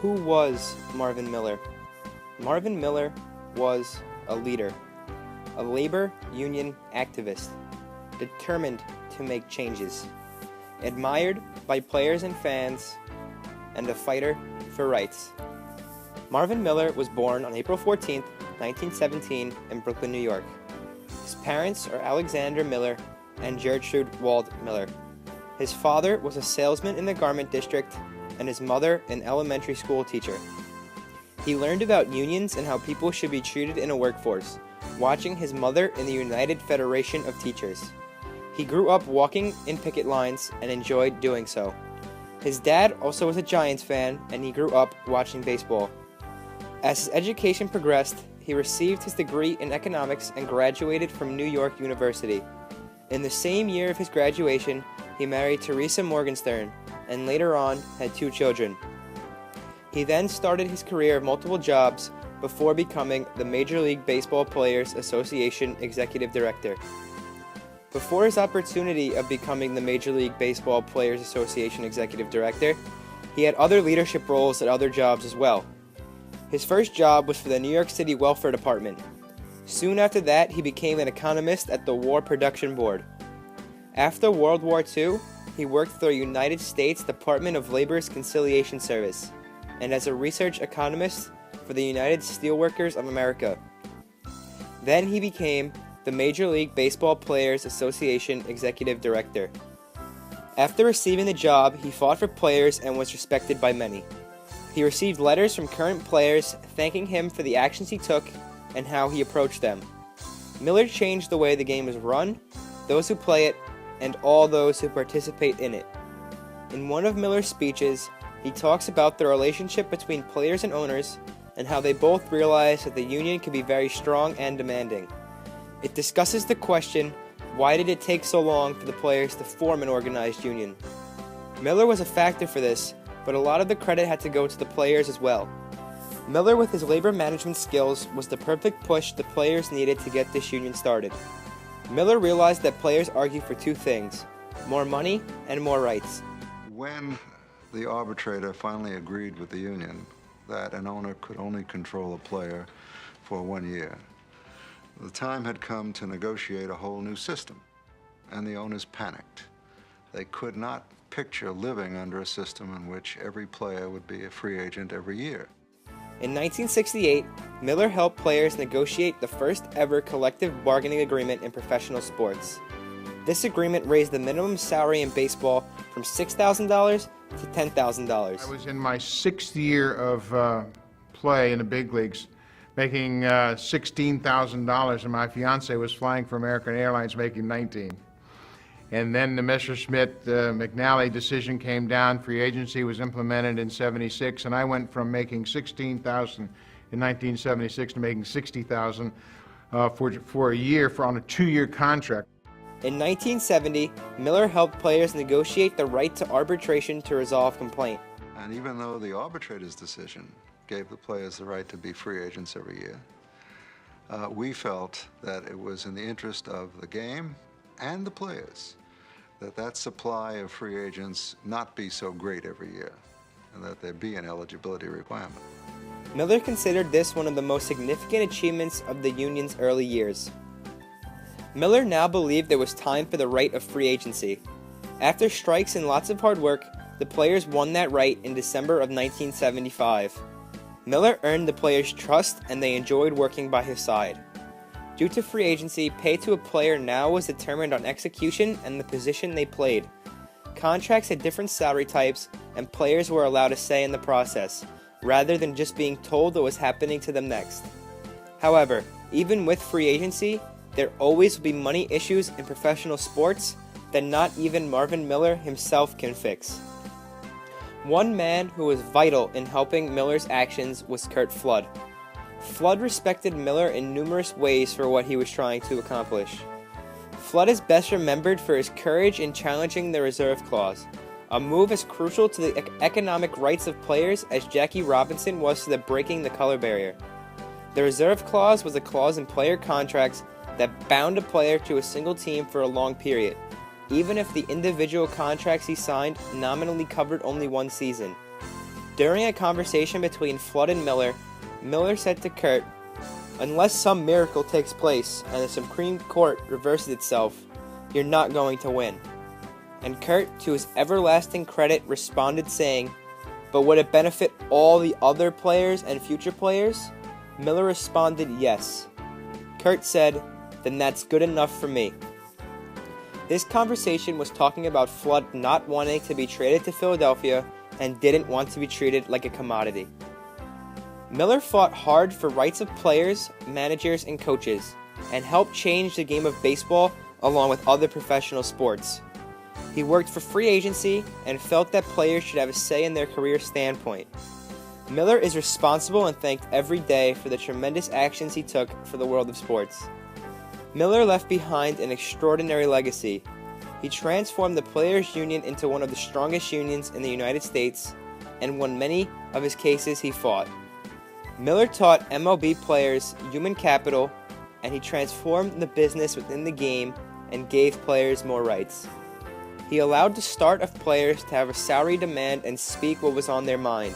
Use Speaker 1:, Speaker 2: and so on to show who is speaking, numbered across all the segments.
Speaker 1: Who was Marvin Miller? Marvin Miller was a leader, a labor union activist, determined to make changes, admired by players and fans, and a fighter for rights. Marvin Miller was born on April 14, 1917, in Brooklyn, New York. His parents are Alexander Miller and Gertrude Wald Miller. His father was a salesman in the garment district, and his mother an elementary school teacher. He learned about unions and how people should be treated in a workforce, watching his mother in the United Federation of Teachers. He grew up walking in picket lines and enjoyed doing so. His dad also was a Giants fan, and he grew up watching baseball. As his education progressed, he received his degree in economics and graduated from New York University. In the same year of his graduation, he married Teresa Morgenstern, and later on had 2 children. He then started his career of multiple jobs before becoming the Major League Baseball Players Association Executive Director. Before his opportunity of becoming the Major League Baseball Players Association Executive Director, he had other leadership roles at other jobs as well. His first job was for the New York City Welfare Department. Soon after that, he became an economist at the War Production Board. After World War II, he worked for the United States Department of Labor's Conciliation Service, and as a research economist for the United Steelworkers of America. Then he became the Major League Baseball Players Association Executive Director. After receiving the job, he fought for players and was respected by many. He received letters from current players thanking him for the actions he took and how he approached them. Miller changed the way the game is run, those who play it, and all those who participate in it. In one of Miller's speeches, he talks about the relationship between players and owners and how they both realize that the union can be very strong and demanding. It discusses the question, why did it take so long for the players to form an organized union? Miller was a factor for this, but a lot of the credit had to go to the players as well. Miller, with his labor management skills, was the perfect push the players needed to get this union started. Miller realized that players argue for 2 things, more money and more rights.
Speaker 2: When the arbitrator finally agreed with the union that an owner could only control a player for 1 year, the time had come to negotiate a whole new system, and the owners panicked. They could not picture living under a system in which every player would be a free agent every year.
Speaker 1: In 1968, Miller helped players negotiate the first ever collective bargaining agreement in professional sports. This agreement raised the minimum salary in baseball from $6,000 to $10,000.
Speaker 3: I was in my 6th year of play in the big leagues, making $16,000, and my fiance was flying for American Airlines making $19,000. And then the Messerschmitt-McNally decision came down, free agency was implemented in '76, and I went from making $16,000 in 1976 to making $60,000 for a year on a 2-year contract.
Speaker 1: In 1970, Miller helped players negotiate the right to arbitration to resolve complaint.
Speaker 2: And even though the arbitrator's decision gave the players the right to be free agents every year, we felt that it was in the interest of the game and the players that supply of free agents not be so great every year, and that there be an eligibility requirement.
Speaker 1: Miller considered this one of the most significant achievements of the union's early years. Miller now believed there was time for the right of free agency. After strikes and lots of hard work, the players won that right in December of 1975. Miller earned the players' trust, and they enjoyed working by his side. Due to free agency, pay to a player now was determined on execution and the position they played. Contracts had different salary types, and players were allowed a say in the process, rather than just being told what was happening to them next. However, even with free agency, there always will be money issues in professional sports that not even Marvin Miller himself can fix. One man who was vital in helping Miller's actions was Curt Flood. Flood respected Miller in numerous ways for what he was trying to accomplish. Flood is best remembered for his courage in challenging the reserve clause, a move as crucial to the economic rights of players as Jackie Robinson was to the breaking the color barrier. The reserve clause was a clause in player contracts that bound a player to a single team for a long period, even if the individual contracts he signed nominally covered only 1 season. During a conversation between Flood and Miller, Miller said to Curt, "Unless some miracle takes place and the Supreme Court reverses itself, you're not going to win." And Curt, to his everlasting credit, responded saying, "But would it benefit all the other players and future players?" Miller responded, "Yes." Curt said, "Then that's good enough for me." This conversation was talking about Flood not wanting to be traded to Philadelphia and didn't want to be treated like a commodity. Miller fought hard for rights of players, managers, and coaches, and helped change the game of baseball along with other professional sports. He worked for free agency and felt that players should have a say in their career standpoint. Miller is responsible and thanked every day for the tremendous actions he took for the world of sports. Miller left behind an extraordinary legacy. He transformed the Players' Union into one of the strongest unions in the United States and won many of his cases he fought. Miller taught MLB players human capital, and he transformed the business within the game and gave players more rights. He allowed the start of players to have a salary demand and speak what was on their mind.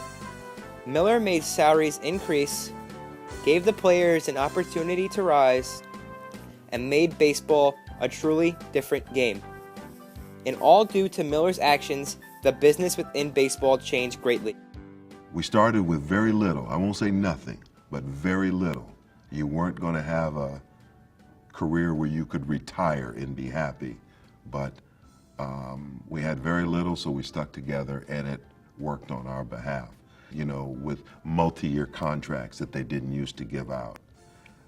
Speaker 1: Miller made salaries increase, gave the players an opportunity to rise, and made baseball a truly different game. And all due to Miller's actions, the business within baseball changed greatly.
Speaker 4: We started with very little. I won't say nothing, but very little. You weren't going to have a career where you could retire and be happy, but we had very little, so we stuck together, and it worked on our behalf. You know, with multi-year contracts that they didn't used to give out,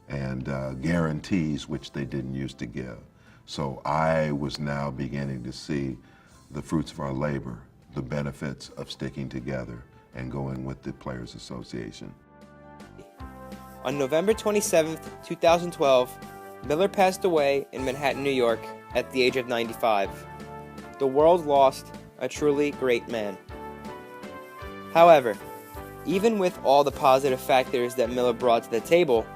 Speaker 4: and guarantees which they didn't used to give. So I was now beginning to see the fruits of our labor, the benefits of sticking together and going with the Players Association.
Speaker 1: On November 27, 2012, Miller passed away in Manhattan, New York at the age of 95. The world lost a truly great man. However, even with all the positive factors that Miller brought to the table,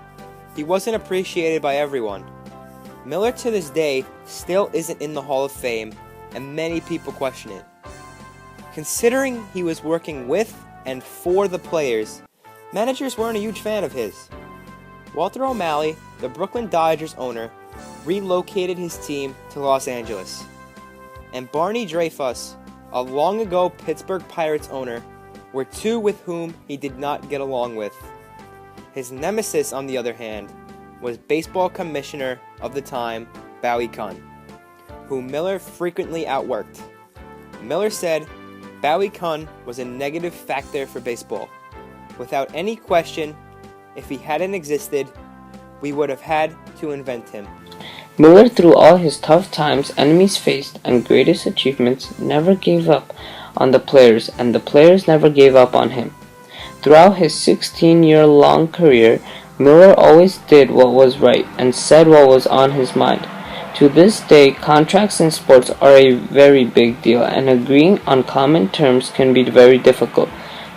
Speaker 1: he wasn't appreciated by everyone. Miller to this day still isn't in the Hall of Fame, and many people question it. Considering he was working with and for the players, managers weren't a huge fan of his. Walter O'Malley, the Brooklyn Dodgers owner, relocated his team to Los Angeles. And Barney Dreyfuss, a long ago Pittsburgh Pirates owner, were two with whom he did not get along with. His nemesis, on the other hand, was baseball commissioner of the time, Bowie Kuhn, who Miller frequently outworked. Miller said Bowie Kuhn was a negative factor for baseball. Without any question, if he hadn't existed, we would have had to invent him.
Speaker 5: Miller, through all his tough times, enemies faced, and greatest achievements, never gave up on the players, and the players never gave up on him. Throughout his 16-year-long career, Miller always did what was right and said what was on his mind. To this day, contracts in sports are a very big deal, and agreeing on common terms can be very difficult,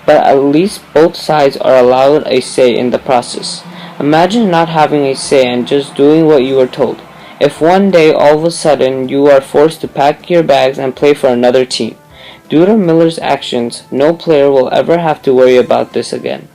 Speaker 5: but at least both sides are allowed a say in the process. Imagine not having a say and just doing what you are told. If one day all of a sudden you are forced to pack your bags and play for another team. Due to Miller's actions, no player will ever have to worry about this again.